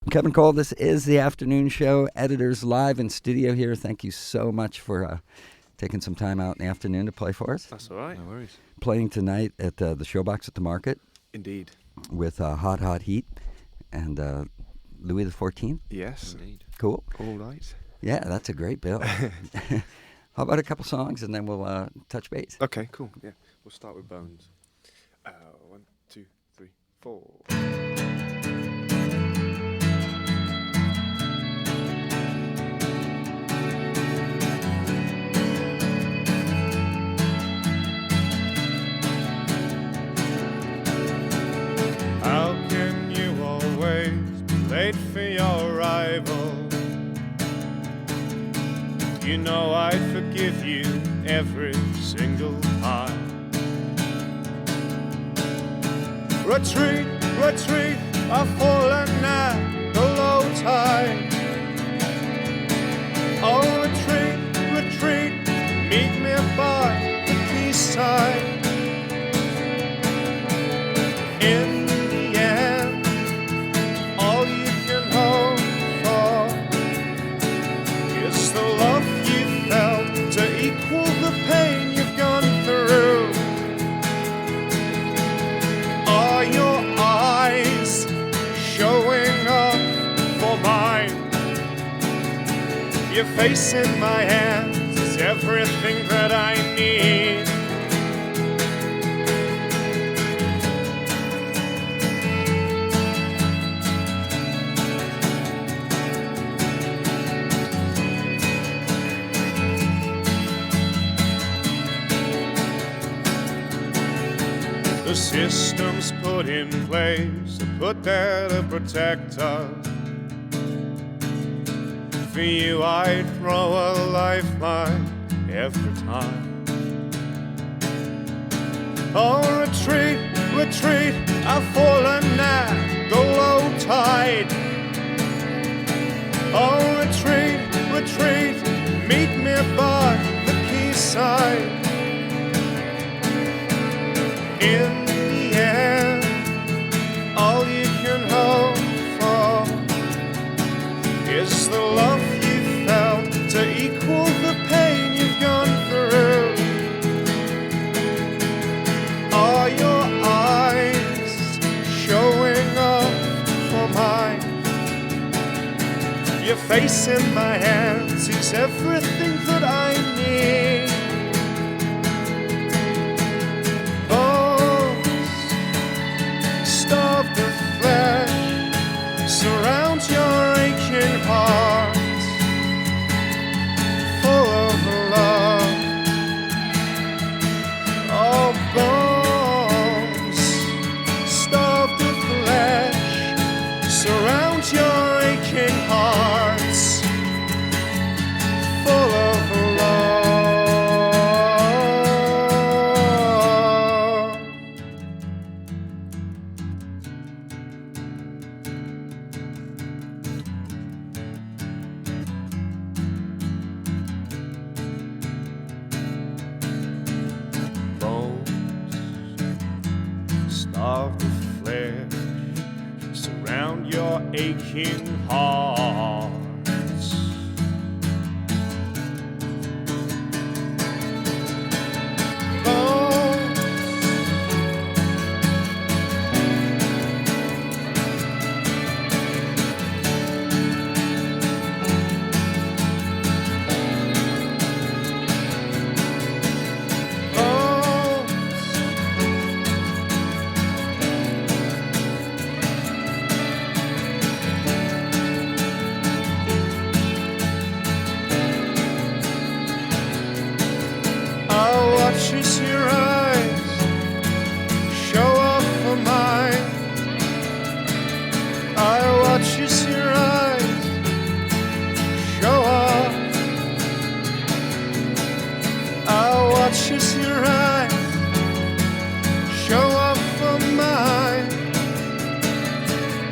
Kevin Cole, this is the afternoon show. Editors live in studio here. Thank you so much for taking some time out in the afternoon to play for us. That's all right. No worries. Playing tonight at the Showbox at the Market Indeed. with Hot Hot Heat and Louis XIV. Yes. Indeed. Cool. All right. Yeah, that's a great bill. How about a couple songs and then we'll touch base? Okay, cool. Yeah. We'll start with Bones. 1, 2, 3, 4. How can you always be late for your arrival? You know I'd forgive you every single time. Retreat, retreat, I've fallen at the low tide. Oh, retreat, retreat, meet me by the quayside. In the end, all you can hope for is the love you felt to equal the pain you've gone through. Are your eyes showing up for mine? Your face in my hands is everything that I need. The system's put in place, put there to protect us. For you I'd throw a lifeline every time. Oh, retreat, retreat, I've fallen at the low tide. Oh, retreat, retreat, meet me by the quayside. In the end, all you can hope for is the love you felt to equal the pain you've gone through. Are your eyes showing up for mine? Your face in my hands is everything that I need. Of the flesh surround your aching heart, full of love. Oh, bones, starved of flesh, surround your aching hearts, full of love. Of the flesh surround your aching hearts. Watches your eyes show up for mine. I watches your eyes show up. I watches your eyes show up for mine.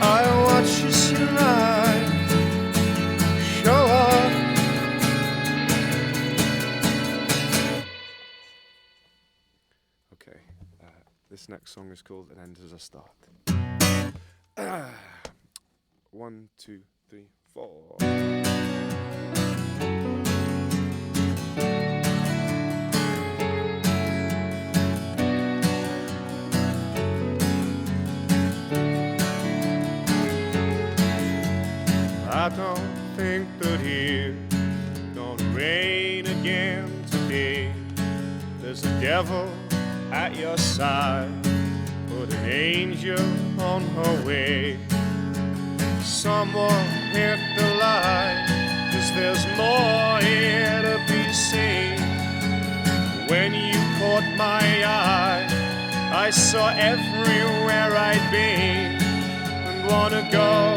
I watches your eyes show up. Okay, this next song is called It Ends As I Start. 1, 2, 3, 4. I don't think that it's gonna rain again today. There's a devil at your side, put an angel on her way. Someone hit the light, 'cause there's more here to be seen. When you caught my eye, I saw everywhere I'd been and wanna go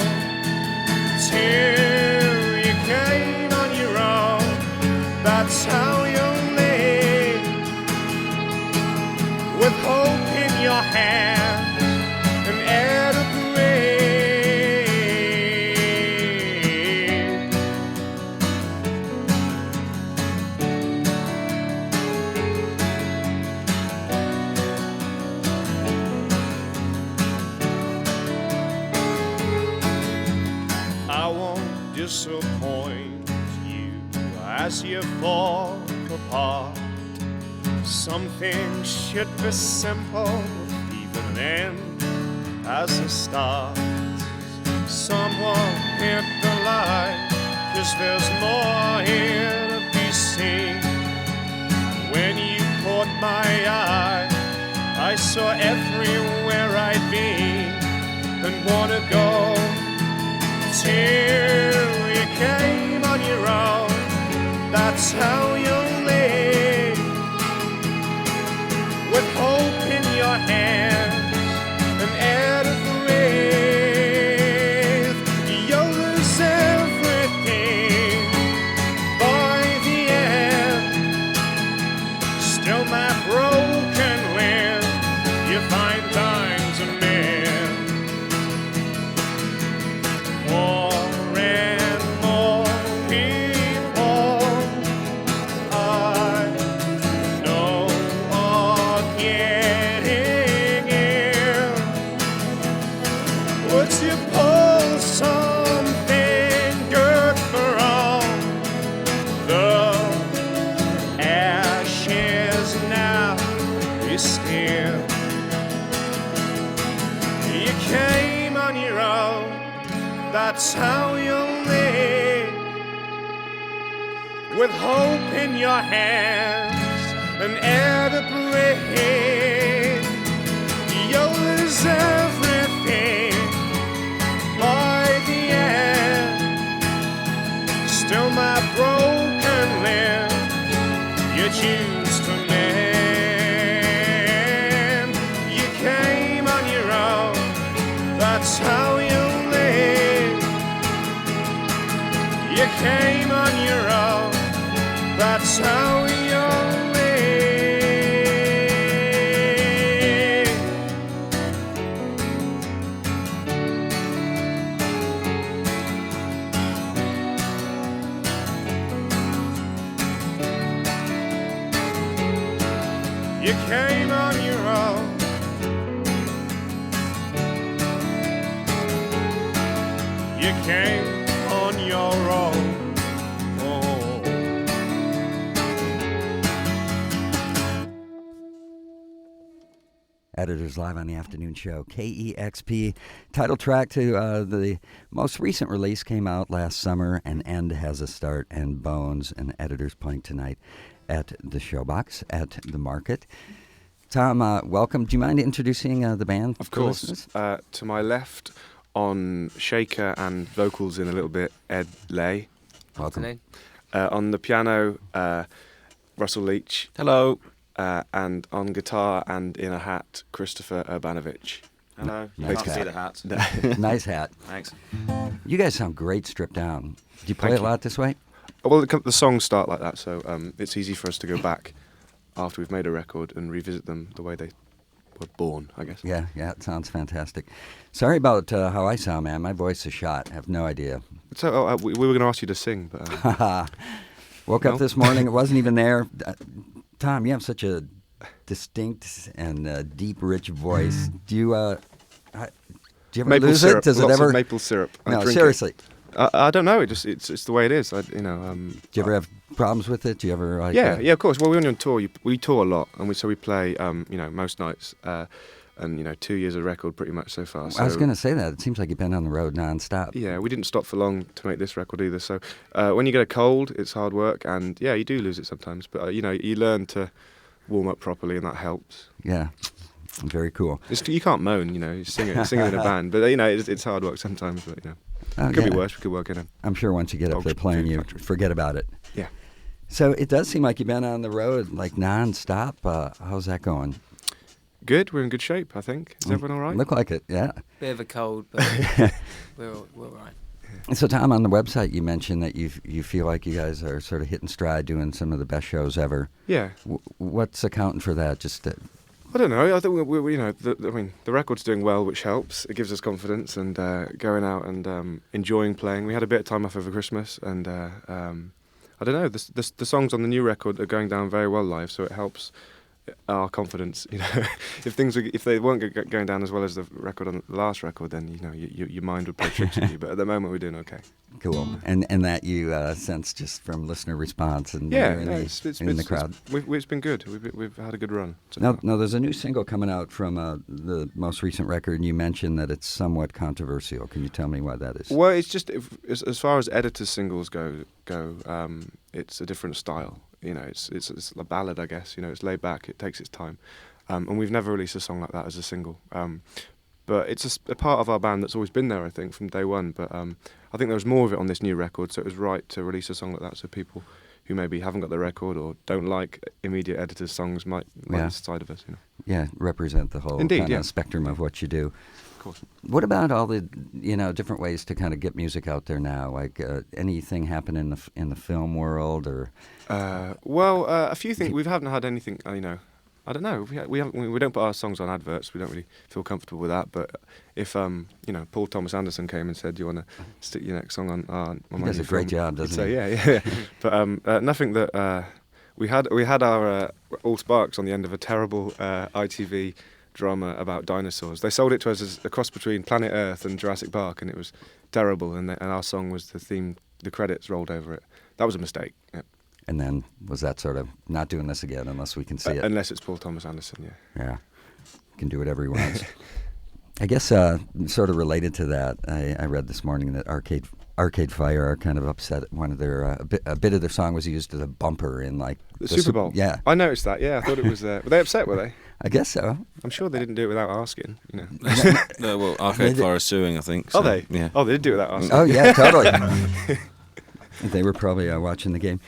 till you came on your own. That's how you live, with hope in your hands and air to breathe. I won't disappoint you as you fall apart. Some things should be simple, even an end as a start. Someone hit the light, 'cause there's more here to be seen. When you caught my eye, I saw everywhere I'd been and wanna go till you came on your own. That's how you live, with hope in your hands and air to breathe. You'll lose everything by the end. Still my broken limb, you find time to mend. More and more people I know are getting ill. Would you pull something good from the ashes now? Be still. You came on your own. That's how you live, with hope in your hands and air to breathe. You'll lose everything by the end. Still my broken limb, you choose to mend. You came on your own. That's how you live. You came on your own. That's how you live. You came on your own. You came on your own. Oh. Editors Live on the Afternoon Show, KEXP. Title track to the most recent release came out last summer, and End Has a Start, and Bones, and Editors playing tonight at the Showbox at the Market. Tom, welcome. Do you mind introducing the band? Of for course. listeners? To my left, on shaker and vocals in a little bit, Ed Lay. Welcome. On the piano, Russell Leach. Hello. And on guitar and in a hat, Christopher Urbanovich. Hello. Nice Can't see hat. the hat. Nice hat. Thanks. You guys sound great stripped down. Do you play Thank a you. lot this way? Well, the songs start like that, so it's easy for us to go back after we've made a record and revisit them the way they were born, I guess. Yeah, it sounds fantastic. Sorry about how I sound, man. My voice is shot. I have no idea. So we were going to ask you to sing, but Woke No? up this morning, it wasn't even there. Tom, you have such a distinct and deep, rich voice. Do you Do you ever Maple lose syrup. it? Does it Lots ever? of maple syrup. I No, drink seriously. it. I don't know. It's the way it is. Do you ever have problems with it? Do you ever like? Yeah, of course. Well, we're on tour. We tour a lot, and we play most nights. And 2 years of record pretty much so far. So, I was going to say that. It seems like you've been on the road nonstop. Yeah, we didn't stop for long to make this record either. So when you get a cold, it's hard work, and yeah, you do lose it sometimes. But you learn to warm up properly, and that helps. Yeah, very cool. You can't moan, you sing it in a band, but it's hard work sometimes. But it could be worse. We could work in a. I'm sure once you get up there playing, you forget about it. Yeah. So it does seem like you've been on the road like nonstop. How's that going? Good. We're in good shape, I think. Is everyone all right? Look like it, yeah. Bit of a cold, but we're all right. So, Tom, on the website, you mentioned that you feel like you guys are sort of hitting stride, doing some of the best shows ever. Yeah. What's accounting for that? Just I don't know. I think the record's doing well, which helps. It gives us confidence, and going out and enjoying playing. We had a bit of time off over Christmas, and I don't know. The songs on the new record are going down very well live, so it helps our confidence. If they weren't going down as well as the record on the last record, then your mind would play tricks on you. But at the moment, we're doing okay. Cool, and that you sense just from listener response and in the crowd. It's been good. We've had a good run. So now, there's a new single coming out from the most recent record, and you mentioned that it's somewhat controversial. Can you tell me why that is? Well, it's just as far as Editor's singles go, it's a different style. It's a ballad, I guess. It's laid back. It takes its time, and we've never released a song like that as a single. But it's a part of our band that's always been there, I think, from day one. But I think there was more of it on this new record, so it was right to release a song like that, so people who maybe haven't got the record or don't like immediate Editor's songs might like this side of us. Yeah, represent the whole spectrum of what you do. Of course. What about all the different ways to kind of get music out there now? Like anything happen in the film world or? A few things. We haven't had anything. I don't know. We don't put our songs on adverts. We don't really feel comfortable with that. But if Paul Thomas Anderson came and said, "Do you want to stick your next song on he does a great job, doesn't he? Yeah. But nothing that we had our All Sparks on the end of a terrible ITV drama about dinosaurs. They sold it to us as a cross between Planet Earth and Jurassic Park, and it was terrible. And our song was the theme. The credits rolled over it. That was a mistake. Yeah. And then was that sort of not doing this again unless we can see it? Unless it's Paul Thomas Anderson, yeah. Yeah, can do whatever he wants. I guess sort of related to that, I read this morning that Arcade Fire are kind of upset. One of their a bit of their song was used as a bumper in like the Super Bowl. Yeah, I noticed that. Yeah, I thought it was. Were they upset? Were they? I guess so. I'm sure they didn't do it without asking. No, well, Arcade Fire is suing, I think. So, are they? Yeah. Oh, they did do it without asking. Oh yeah, totally. They were probably watching the game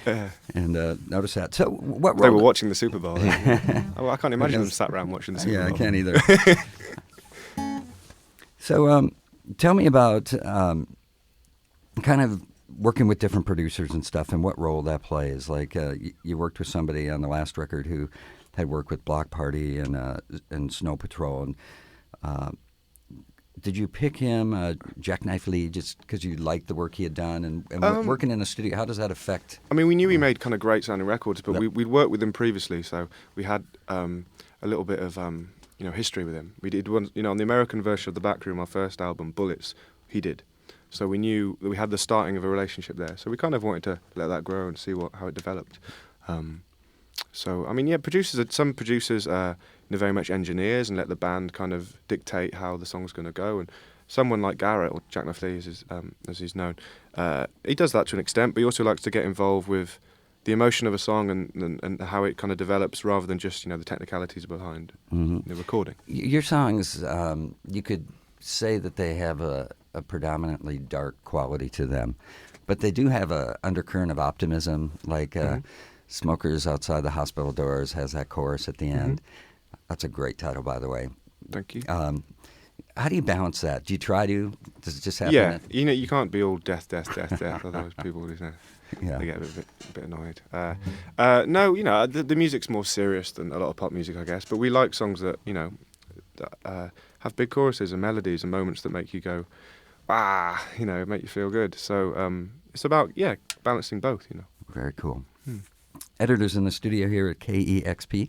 and noticed that. So what they were watching the Super Bowl. I can't imagine them sat around watching the Super Bowl. Yeah, I can't either. So tell me about kind of working with different producers and stuff and what role that plays. Like you worked with somebody on the last record who had worked with Block Party and Snow Patrol. And did you pick him, Jacknife Lee, just because you liked the work he had done? And working in the studio, how does that affect? I mean, we knew he made kind of great sounding records, but we'd worked with him previously, so we had a little bit of history with him. We did one, on the American version of The Back Room, our first album, Bullets, he did. So we knew that we had the starting of a relationship there. So we kind of wanted to let that grow and see how it developed. So, I mean, yeah, some producers are very much engineers and let the band kind of dictate how the song's going to go. And someone like Garrett, or Jacknife Lee as he's known, he does that to an extent, but he also likes to get involved with the emotion of a song and how it kind of develops rather than just, the technicalities behind the recording. Your songs, you could say that they have a predominantly dark quality to them, but they do have a undercurrent of optimism, like Smokers Outside the Hospital Doors has that chorus at the end. That's a great title, by the way. Thank you. How do you balance that? Do you try to? Does it just happen? Yeah, you can't be all death, otherwise people will, they get a bit annoyed. No, the music's more serious than a lot of pop music, I guess, but we like songs that, that have big choruses and melodies and moments that make you go, make you feel good. So it's about, balancing both, Very cool. Editors in the studio here at KEXP,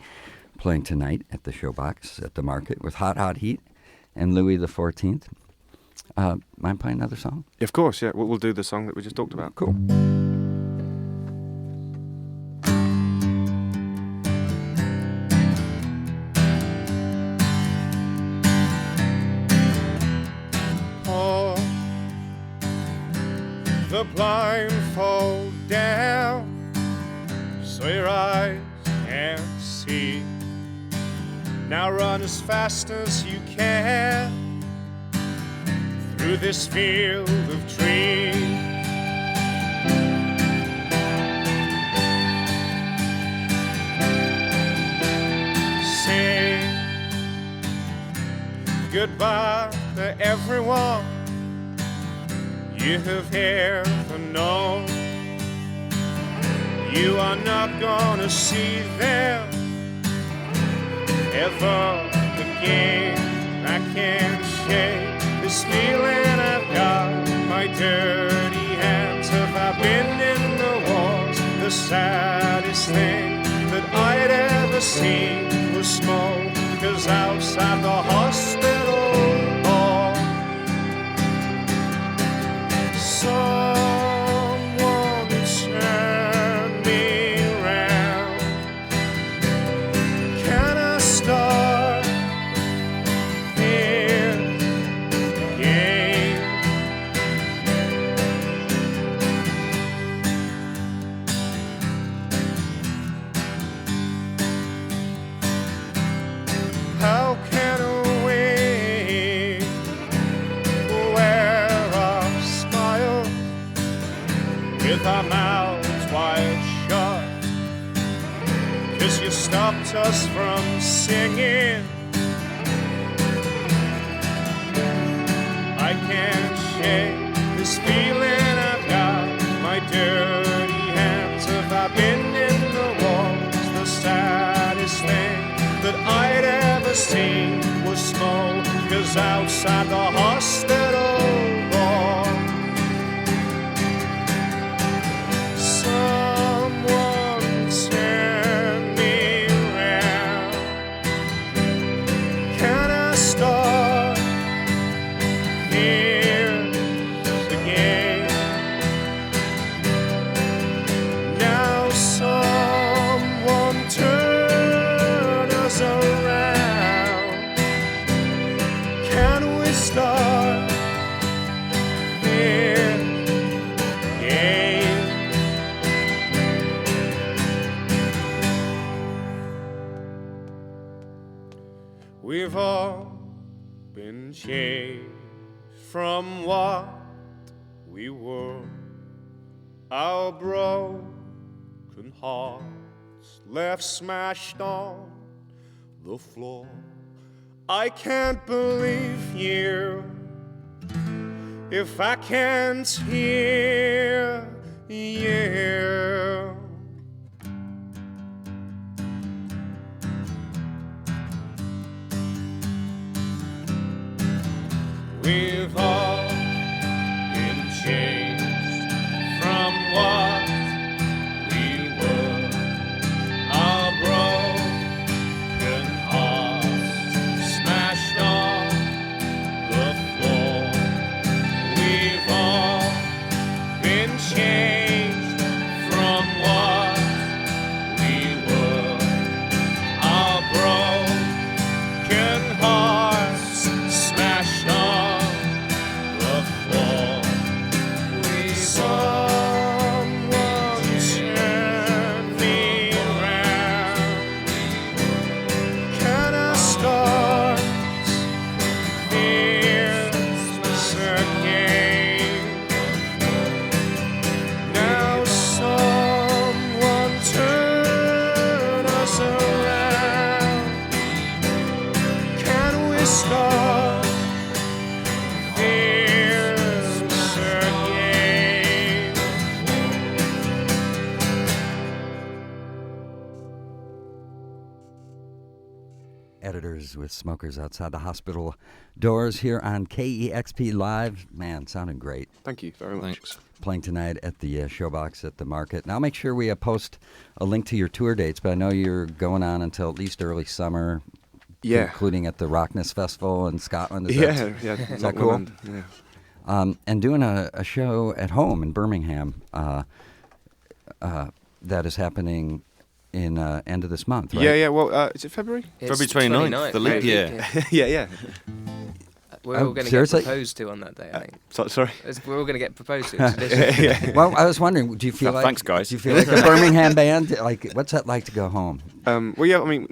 playing tonight at the Showbox at the Market with Hot Hot Heat and Louis the 14th. Mind playing another song? Of course, yeah. We'll do the song that we just talked about. Cool. Pull the blindfold down so your eyes can see. Now run as fast as you can through this field of trees. Say goodbye to everyone you have ever known. You are not gonna see them ever again. I can't shake this feeling I've got. My dirty hands have I been in the walls. The saddest thing that I'd ever seen was smoke, 'cause outside the hospital door someone turned me round. Can I start here again? How can we wear our smile with our mouths wide shut? 'Cause you stopped us from singing. I can't shake this feeling I've got. My dirty hands have I been in the walls. The saddest thing that I'd ever seen was smoke, 'cause outside the hospital door someone turned me around. Can I start here again? Now someone turn us around. Can we start here again? We've all been changed from what we were. Our broken hearts left smashed on the floor. I can't believe you if I can't hear you. We've all been changed from what we were. Our broken hearts smashed on the floor. We've all been changed from what we were. Our broken hearts smashed on. Editors with Smokers Outside the Hospital Doors here on KEXP Live. Man, sounding great. Thank you very much. Thanks. Playing tonight at the Showbox at the Market. Now, I'll make sure we post a link to your tour dates, but I know you're going on until at least early summer, including at the Rockness Festival in Scotland. Is Is that cool? Yeah. And doing a show at home in Birmingham that is happening in end of this month, right? Yeah. Well, is it February? It's February 29th, the leap year. Yeah. We're all going to get seriously? proposed to on that day, I think. Sorry. We're all going to get proposed to. It's tradition. Well, I was wondering, do you feel like... Thanks, guys. Do you feel like the Birmingham band, like, what's that like to go home? Well, yeah. I mean,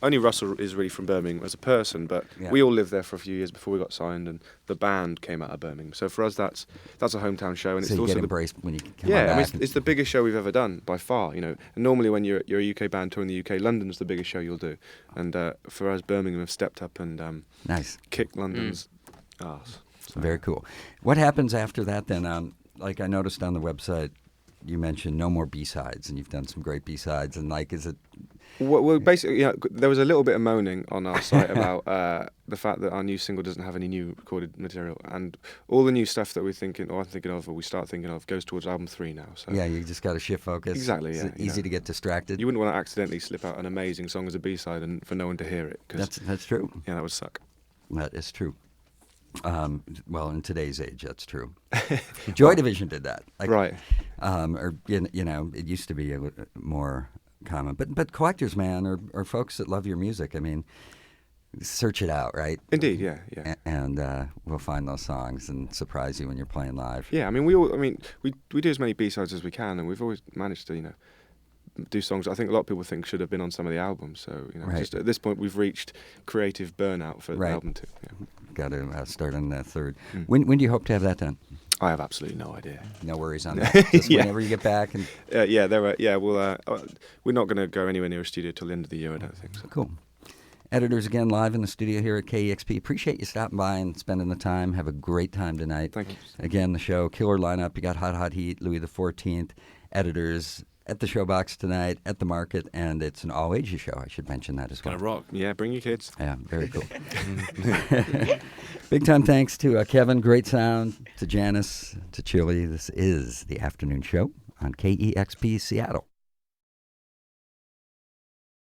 only Russell is really from Birmingham as a person, but we all lived there for a few years before we got signed, and the band came out of Birmingham. So for us, that's a hometown show, and So it's you also get embraced when you come I back. mean, it's the biggest show we've ever done by far. You know, and normally when you're a UK band touring the UK, London's the biggest show you'll do, and for us, Birmingham have stepped up and Nice. kicked London's ass. So. Very cool. What happens after that then? Like I noticed on the website, you mentioned no more B-sides, and you've done some great B-sides. And like, is it? Well, basically, there was a little bit of moaning on our site about the fact that our new single doesn't have any new recorded material, and all the new stuff that I'm thinking of, or we start thinking of, goes towards album 3 now. So Yeah, you just got to shift focus. Exactly. It's Yeah, easy to get distracted. You wouldn't want to accidentally slip out an amazing song as a B-side and for no one to hear it. That's true. Yeah, that would suck. That is true. Well, in today's age, that's true. Joy Division did that, like, Right. Or it used to be more common, but collectors, man, or folks that love your music. I mean, search it out, right? Indeed, yeah. And we'll find those songs and surprise you when you're playing live. Yeah, I mean, we do as many B-sides as we can, and we've always managed to, do songs that I think a lot of people think should have been on some of the albums. So, Right. just at this point, we've reached creative burnout for Right. the album 2. Yeah. Got to start on that third. Mm. When do you hope to have that done? I have absolutely no idea. No worries on that. Just Yeah. whenever you get back. And We're not going to go anywhere near a studio till the end of the year, I don't think. So. Cool. Editors again live in the studio here at KEXP. Appreciate you stopping by and spending the time. Have a great time tonight. Thank you. Again, the show, killer lineup. You got Hot Heat, Louis XIV, Editors at the Showbox tonight, at the Market, and it's an all-ages show. I should mention that as well. Gonna rock. Yeah, bring your kids. Yeah, very cool. Big time thanks to Kevin, great sound, to Janice, to Chili. This is the afternoon show on KEXP Seattle.